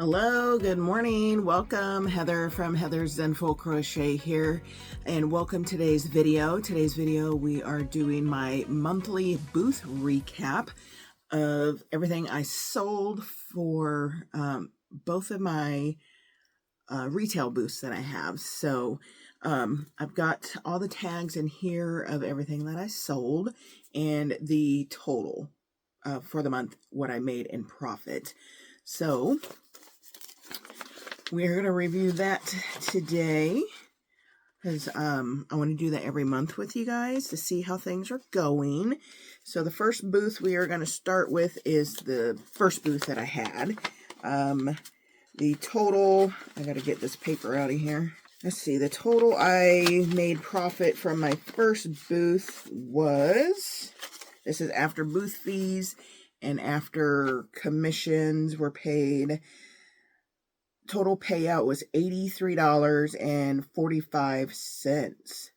Hello, good morning. Welcome, Heather from Heather's Zenful Crochet here, and welcome today's video. Today's video, we are doing my monthly booth recap of everything I sold for both of my retail booths that I have. So I've got all the tags in here of everything that I sold and the total for the month, what I made in profit. So we're going to review that today because I want to do that every month with you guys to see how things are going. So the first booth we are going to start with is the first booth that I had. The total, I got to get this paper out of here. Let's see, the total I made profit from my first booth was, this is after booth fees and after commissions were paid. Total payout was $83.45.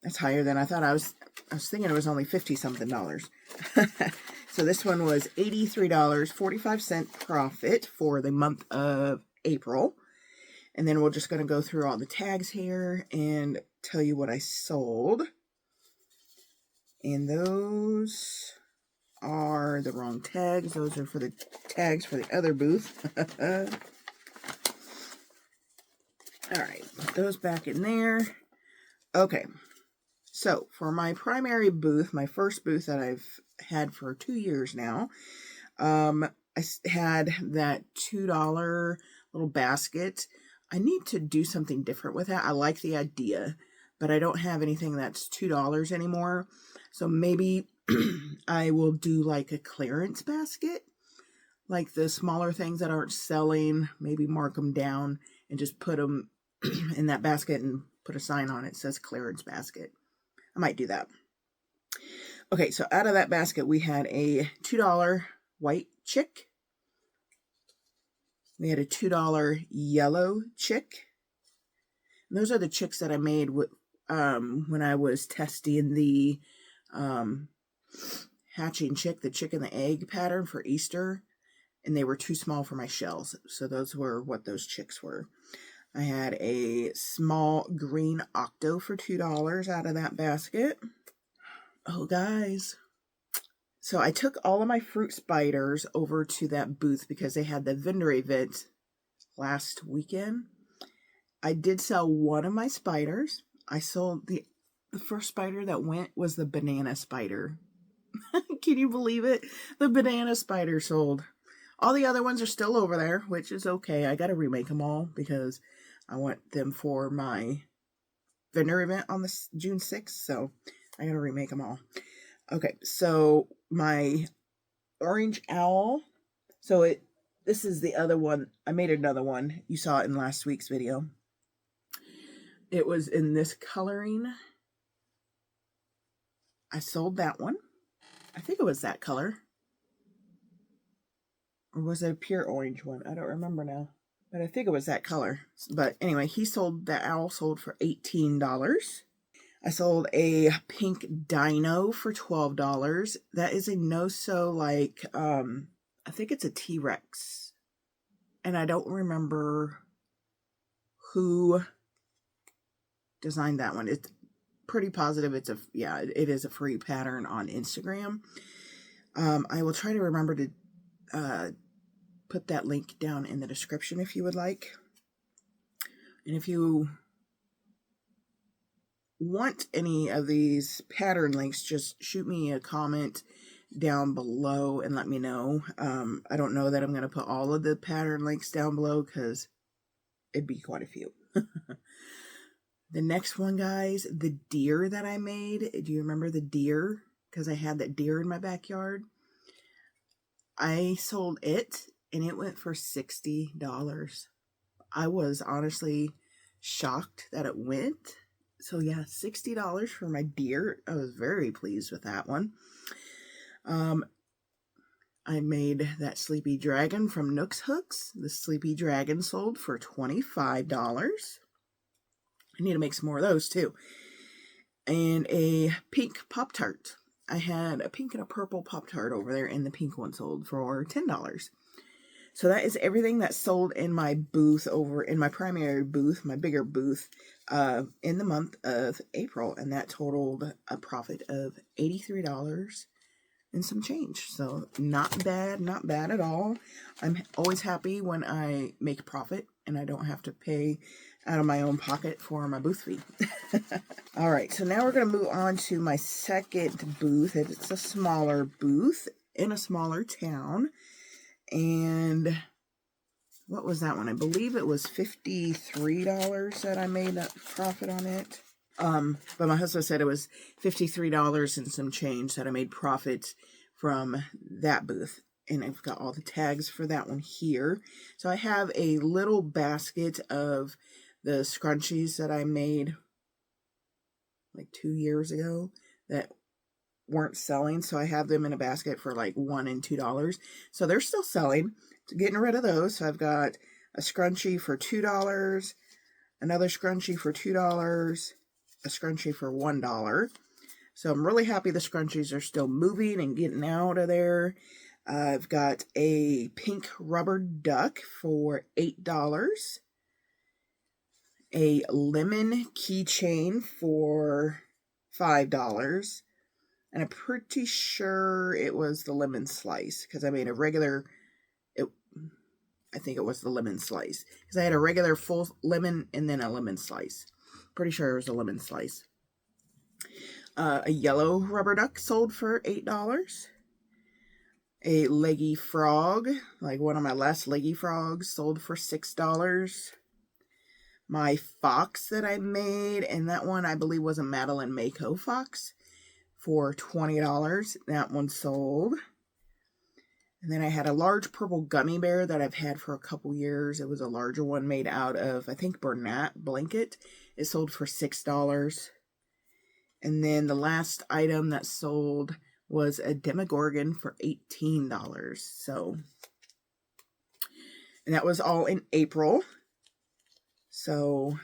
That's higher than I thought. I was thinking it was only 50 something dollars. So this one was $83.45 profit for the month of April. And then we're just going to go through all the tags here and tell you what I sold. And those are the wrong tags. Those are for the tags for the other booth. All right, put those back in there. Okay, so for my primary booth, my first booth that I've had for 2 years now, I had that $2 little basket. I need to do something different with that. I like the idea, but I don't have anything that's $2 anymore. So maybe I will do like a clearance basket, like the smaller things that aren't selling, maybe mark them down and just put them in that basket and put a sign on it that says clearance basket. I might do that. Okay, so out of that basket, we had a $2 white chick. We had a $2 yellow chick. And those are the chicks that I made with, when I was testing the hatching chick, the chick and the egg pattern for Easter, and they were too small for my shells. So those were what those chicks were. I had a small green octo for $2 out of that basket. Oh, guys. So I took all of my fruit spiders over to that booth because they had the vendor event last weekend. I did sell one of my spiders. I sold the first spider that went was the banana spider. Can you believe it? The banana spider sold. All the other ones are still over there, which is okay. I got to remake them all because I want them for my vendor event on the June 6th. So I got to remake them all. Okay, so my orange owl. So this is the other one. I made another one. You saw it in last week's video. It was in this coloring. I sold that one. I think it was that color. Or was it a pure orange one? I don't remember now. But I think it was that color. But anyway, that owl sold for $18. I sold a pink dino for $12. That is a no-sew, like, I think it's a T-Rex. And I don't remember who designed that one. It's pretty positive it is a free pattern on Instagram. I will try to remember to put that link down in the description if you would like. And if you want any of these pattern links, just shoot me a comment down below and let me know. I don't know that I'm going to put all of the pattern links down below because it'd be quite a few. The next one, guys, the deer that I made. Do you remember the deer? Because I had that deer in my backyard. I sold it, and it went for $60. I was honestly shocked that it went. So, yeah, $60 for my deer. I was very pleased with that one. I made that sleepy dragon from Nooks Hooks. The sleepy dragon sold for $25. I need to make some more of those too. And a pink Pop-Tart. I had a pink and a purple Pop-Tart over there, and the pink one sold for $10. So that is everything that sold in my booth over in my primary booth, my bigger booth, in the month of April. And that totaled a profit of $83 and some change. So not bad at all. I'm always happy when I make profit and I don't have to pay out of my own pocket for my booth fee. All right, so now we're going to move on to my second booth. It's a smaller booth in a smaller town. And what was that one? I believe it was $53 that I made a profit on it. But my husband said it was $53 and some change that I made profit from that booth. And I've got all the tags for that one here. So I have a little basket of the scrunchies that I made like 2 years ago that weren't selling. So I have them in a basket for like $1 and $2. So they're still selling. So getting rid of those. So I've got a scrunchie for $2, another scrunchie for $2, a scrunchie for $1. So I'm really happy the scrunchies are still moving and getting out of there. I've got a pink rubber duck for $8. A lemon keychain for $5. And I'm pretty sure it was the lemon slice because I made a regular, I think it was the lemon slice because I had a regular full lemon and then a lemon slice. Pretty sure it was a lemon slice. A yellow rubber duck sold for $8. A leggy frog, like one of my last leggy frogs, sold for $6. My fox that I made, and that one I believe was a Madeline Mako fox, for $20. That one sold. And then I had a large purple gummy bear that I've had for a couple years. It was a larger one made out of, I think, Bernat blanket. It sold for $6. And then the last item that sold was a Demogorgon for $18. So, and that was all in April. So,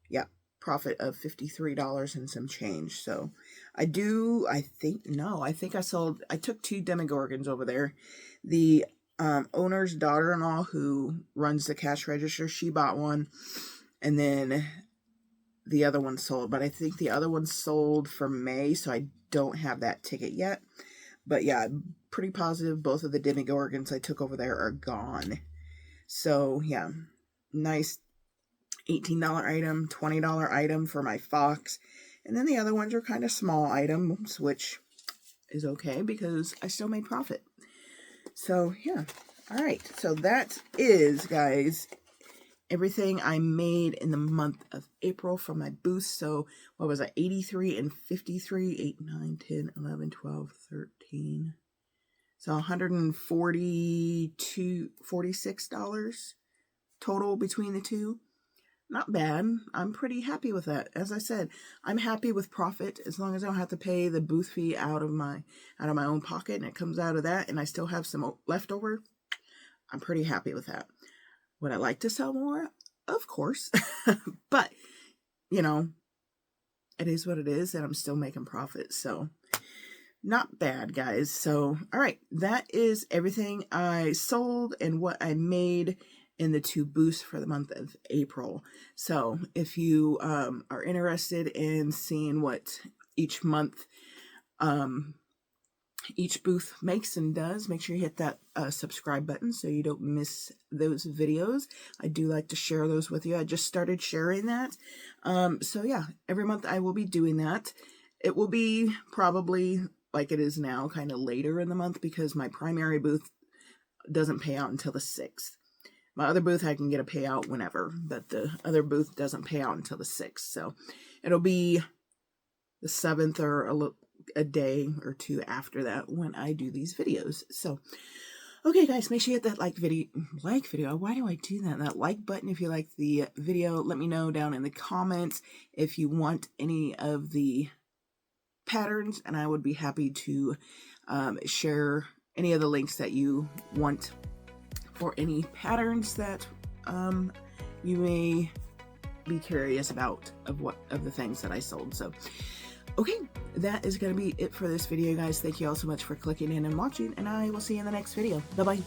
yeah, profit of $53 and some change. So, I think I took 2 Demogorgons over there. The owner's daughter-in-law who runs the cash register, she bought one. And then the other one sold. But I think the other one sold for May, so I don't have that ticket yet. But yeah, I'm pretty positive both of the Demogorgons I took over there are gone. So yeah, nice $18 item, $20 item for my fox. And then the other ones are kind of small items, which is okay because I still made profit. So yeah, all right. So that is, guys, everything I made in the month of April from my booth. So what was I? 83 and 53, 8, 9, 10, 11, 12, 13. So $46 total between the two. Not bad. I'm pretty happy with that. As I said, I'm happy with profit as long as I don't have to pay the booth fee out of my own pocket and it comes out of that and I still have some left over. I'm pretty happy with that. Would I like to sell more? Of course. But, you know, it is what it is and I'm still making profit. So, not bad, guys. So, all right. That is everything I sold and what I made in the 2 booths for the month of April. So, if you are interested in seeing what each month each booth makes and does, make sure you hit that subscribe button so you don't miss those videos. I do like to share those with you. I just started sharing that. So yeah, every month I will be doing that. It will be probably like it is now, kind of later in the month because my primary booth doesn't pay out until the 6th. My other booth I can get a payout whenever, but the other booth doesn't pay out until the 6th. So it'll be the 7th or a day or 2 after that when I do these videos. So, okay, guys, make sure you hit that like video. Why do I do that? That like button if you like the video. Let me know down in the comments if you want any of the patterns, and I would be happy to share any of the links that you want for any patterns that you may be curious about of the things that I sold. So, okay, that is going to be it for this video, guys. Thank you all so much for clicking in and watching, and I will see you in the next video. Bye-bye.